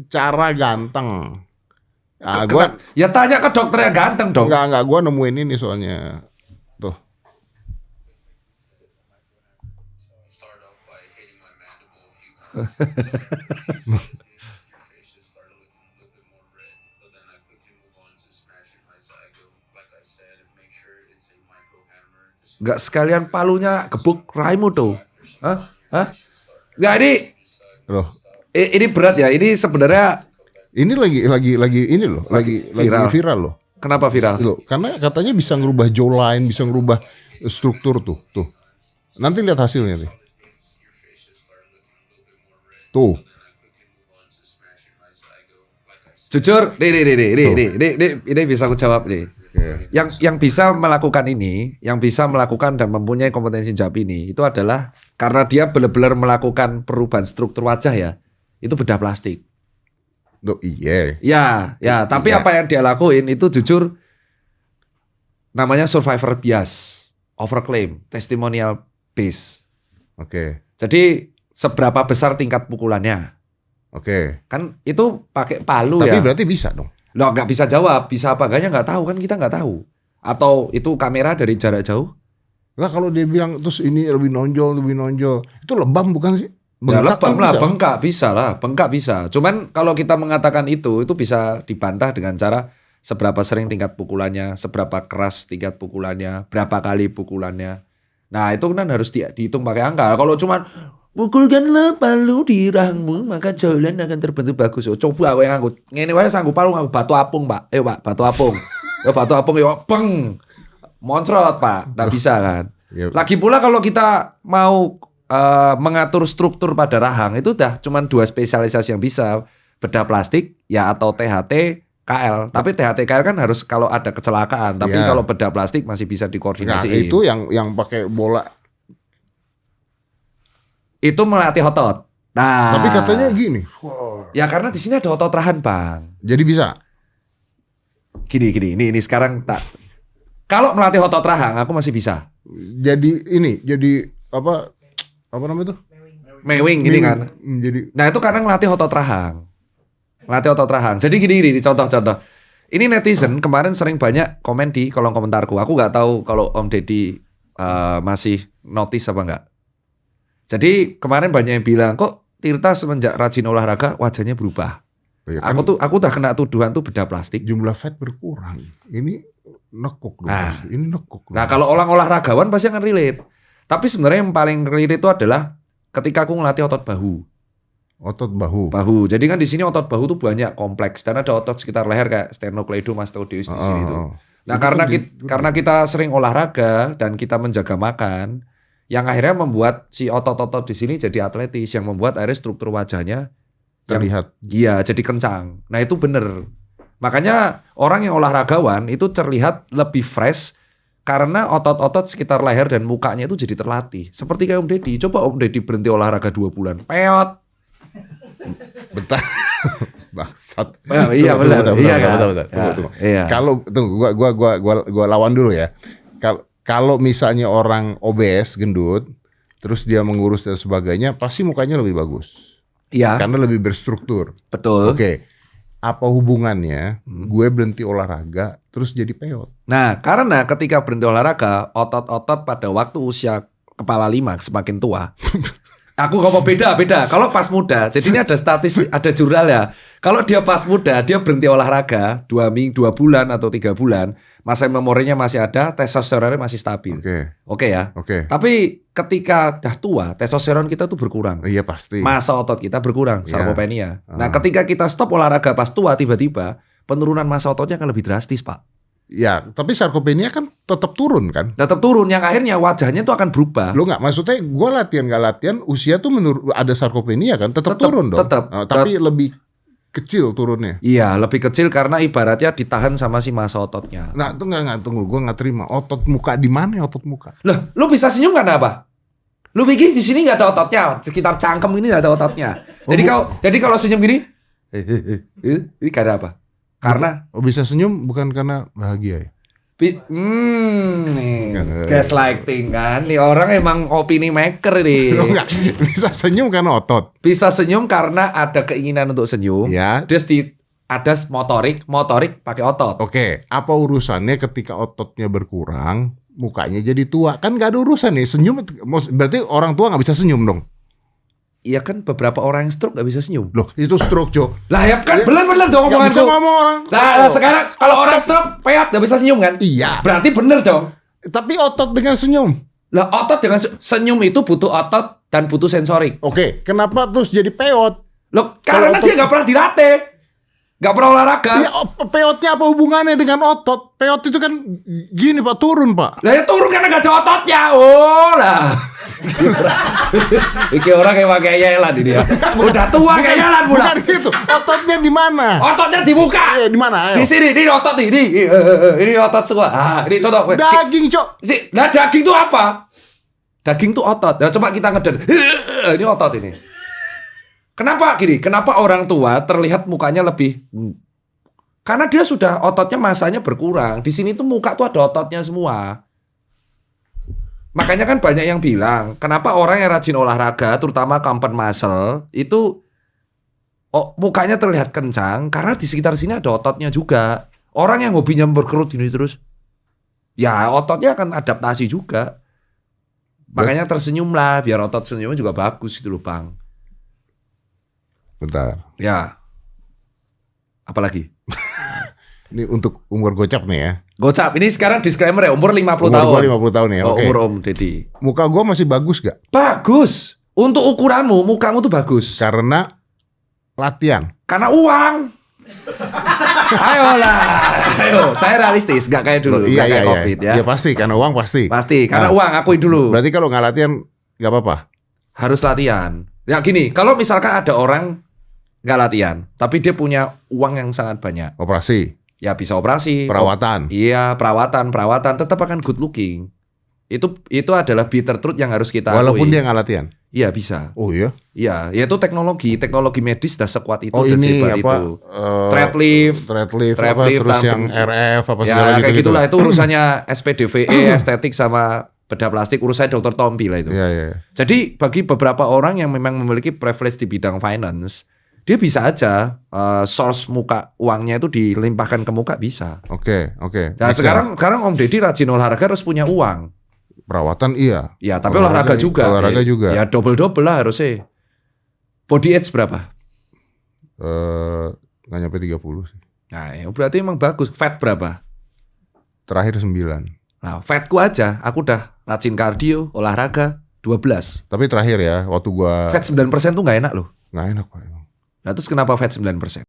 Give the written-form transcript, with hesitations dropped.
cara ganteng. Gua Ya tanya ke dokter yang ganteng dong. enggak gua nemuin ini soalnya. Tuh. Nggak sekalian palunya gebuk Raimu tuh. Hah? Nggak, Loh. ini berat ya. Ini sebenarnya Ini lagi ini loh, lagi viral loh. kenapa viral? Loh, karena katanya bisa ngerubah jawline, bisa ngerubah struktur tuh. Nanti lihat hasilnya nih. Tuh. Jujur, ini bisa aku jawab nih. Yang bisa melakukan ini, yang bisa melakukan dan mempunyai kompetensi jawab ini, itu adalah karena dia benar-benar melakukan perubahan struktur wajah ya. Itu bedah plastik. Tuh, iya. Ya, tapi apa yang dia lakuin itu jujur namanya survivor bias, overclaim, testimonial base. Oke. Jadi seberapa besar tingkat pukulannya? Oke. Kan itu pakai palu Tapi ya. berarti bisa dong. Loh, nggak bisa jawab, bisa apa enggaknya nggak tahu kan, kita nggak tahu. Atau itu kamera dari jarak jauh? Enggak, kalau dia bilang terus ini lebih nonjol, itu lebam bukan sih? Ya Bengkak lebam kan lah, bisa. bengkak bisa. Cuman kalau kita mengatakan itu bisa dibantah dengan cara seberapa sering tingkat pukulannya, seberapa keras tingkat pukulannya, berapa kali pukulannya. Nah itu kan harus dihitung pakai angka. Kalau cuman pukulkanlah palu di rahangmu maka jalan akan terbentuk bagus. Oh, coba aku yang ngangkut. Ngene wae sanggup palu nganggo batu apung, Pak. Pak, batu apung. Batu apung yo beng. Moncrot, Pak. Nggak bisa kan. Lagi pula kalau kita mau mengatur struktur pada rahang itu udah cuman 2 spesialisasi yang bisa, bedah plastik ya atau THT KL. Tapi THT KL kan harus kalau ada kecelakaan. Tapi kalau bedah plastik masih bisa dikoordinasiin. Nah, itu yang pakai bola. Itu melatih otot. Nah, Tapi katanya gini. Ya karena di sini ada otot rahan, Bang. Jadi bisa. Gini. Ini sekarang tak. Kalau melatih otot rahang, aku masih bisa. Jadi apa namanya itu? Mewing gini kan. Jadi. Nah itu karena ngelatih otot rahang. Jadi gini, contoh-contoh. Ini netizen kemarin sering banyak komen di kolom komentarku. Aku nggak tahu kalau Om Deddy masih notice apa enggak. Jadi kemarin banyak yang bilang, kok Tirta semenjak rajin olahraga wajahnya berubah. Ya kan, Aku udah kena tuduhan tuh bedah plastik. Jumlah fat berkurang. Ini nekuk dong. Ini nekuk. Nah kalau orang olahragawan pasti akan relate. Tapi sebenarnya yang paling relate itu adalah ketika aku ngelatih otot bahu. Otot bahu. Jadi kan di sini otot bahu tuh banyak kompleks dan ada otot sekitar leher kayak sternocleidomastoideus di sini tuh. Nah, karena kita sering olahraga dan kita menjaga makan, yang akhirnya membuat si otot-otot di sini jadi atletis, yang membuat akhirnya struktur wajahnya terlihat. Iya, jadi kencang. Nah, itu bener. Makanya orang yang olahragawan itu terlihat lebih fresh karena otot-otot sekitar leher dan mukanya itu jadi terlatih. Seperti kayak Om Deddy. Coba Om Deddy berhenti olahraga 2 bulan. Peot. Bentar. Bangsat. Iya benar. Tunggu. Kalau gua lawan dulu ya. Kalau misalnya orang obes, gendut, terus dia mengurus dan sebagainya, pasti mukanya lebih bagus. Iya. Karena lebih berstruktur. Betul. Oke. Apa hubungannya gue berhenti olahraga terus jadi peot? Nah, karena ketika berhenti olahraga, otot-otot pada waktu usia kepala 5 semakin tua. Aku ngomong beda. Kalau pas muda, jadi ini ada statistik, ada jurnal ya. Kalau dia pas muda, dia berhenti olahraga 2 bulan atau 3 bulan, masa memorinya masih ada, testosteronnya masih stabil. Oke ya. Tapi ketika dah tua, testosteron kita tuh berkurang. Iya pasti. Massa otot kita berkurang, sarkopenia. Nah, ketika kita stop olahraga pas tua, tiba-tiba penurunan massa ototnya akan lebih drastis, Pak. Ya, tapi sarkopenia kan tetap turun kan? Tetap turun, yang akhirnya wajahnya tuh akan berubah. Lo nggak, maksudnya gue latihan nggak latihan, usia tuh ada sarkopenia kan? Tetap turun dong. Tapi lebih kecil turunnya. Iya, lebih kecil karena ibaratnya ditahan sama si massa ototnya. Nah, itu tunggu, gue nggak terima. Otot muka di mana otot muka? Lah, lu bisa senyum karena apa? Lu pikir di sini nggak ada ototnya, sekitar cangkem ini nggak ada ototnya. Jadi kalau senyum gini, ini karena apa? Karena bisa senyum bukan karena bahagia ya? Nih, gaslighting kan. Nih orang emang opini maker nih. Enggak, bisa senyum karena otot. Bisa senyum karena ada keinginan untuk senyum. Ya. Terus ada motorik pakai otot. Oke, apa urusannya ketika ototnya berkurang, mukanya jadi tua? Kan nggak ada urusan nih, senyum berarti orang tua nggak bisa senyum dong? Iya kan beberapa orang yang stroke gak bisa senyum. Loh, itu stroke, Jo. Lah ya kan bener dong Nggak omongan bisa gua. ngomong orang. Nah, sekarang kalau orang stroke peot gak bisa senyum kan? Iya. Berarti bener dong. Tapi otot dengan senyum. Lah otot dengan senyum itu butuh otot dan butuh sensorik. Oke, kenapa terus jadi peot? Loh, karena dia gak pernah dilatih. Gak pernah olahraga. Ya, peotnya apa hubungannya dengan otot? Peot itu kan gini Pak, turun Pak. Lah ya turun karena gak ada ototnya. Oh lah. Iki orang kayak pakai yelan ini ya. Udah tua kayak yelan pula. Bukan gitu. Ototnya di mana? Ototnya di muka. Di mana? Di sini, ini otot nih. Ini otot semua. Ah, ini contoh. Daging, Cok. Nah, daging itu apa? Daging itu otot. Nah, coba kita ngeden. Ini otot ini. Kenapa gini? Kenapa orang tua terlihat mukanya lebih? Karena dia sudah ototnya masanya berkurang. Di sini tuh muka tuh ada ototnya semua. Makanya kan banyak yang bilang, kenapa orang yang rajin olahraga, terutama compound muscle, itu mukanya terlihat kencang, karena di sekitar sini ada ototnya juga. Orang yang hobinya berkerut ini terus, ya ototnya akan adaptasi juga. Makanya tersenyumlah, biar otot senyumnya juga bagus itu loh Bang. Bentar. Ya. Apalagi? Ini untuk umur gocap nih ya. Gocap, ini sekarang disclaimer ya, umur 50 tahun. Umur gua 50 tahun ya, oke. Umur Om Deddy. Muka gua masih bagus gak? Bagus. Untuk ukuranmu, mukamu tuh bagus. Karena latihan. Karena uang. Ayolah, ayo. Saya realistis, gak kayak dulu, Iya, gak kayak COVID ya. Iya pasti, karena uang pasti. Pasti, karena uang akuin dulu. Berarti kalau nggak latihan nggak apa-apa. Harus latihan. Ya gini, kalau misalkan ada orang nggak latihan, tapi dia punya uang yang sangat banyak, Operasi, ya bisa operasi. perawatan. Iya, perawatan tetap akan good looking. Itu adalah bitter truth yang harus kita Walaupun akui. dia nggak latihan. Iya bisa. Oh iya. Iya, ya itu teknologi medis sudah sekuat itu. Oh dan ini sehebat apa? itu. Threadlift, apa terus yang RF apa ya segala kayak gitu. gitulah itu urusannya SPDVE, estetik sama bedah plastik, urusan dokter Tompi lah itu. Iya, iya. Jadi bagi beberapa orang yang memang memiliki privilege di bidang finance, dia bisa aja source muka uangnya itu dilimpahkan ke muka bisa. Oke. Nah, Bisa. sekarang Om Deddy rajin olahraga harus punya uang. Perawatan iya. Ya, tapi olahraga juga. Olahraga juga. Ya double lah harusnya. Body age berapa? Nggak nyampe 30 sih. Nah, ya berarti emang bagus. Fat berapa? Terakhir 9. Nah, fatku aja, aku udah rajin kardio, olahraga 12. Tapi terakhir ya, waktu gua Fat 9% tuh nggak enak loh. nggak enak Pak. Nah, terus kenapa fat 9%?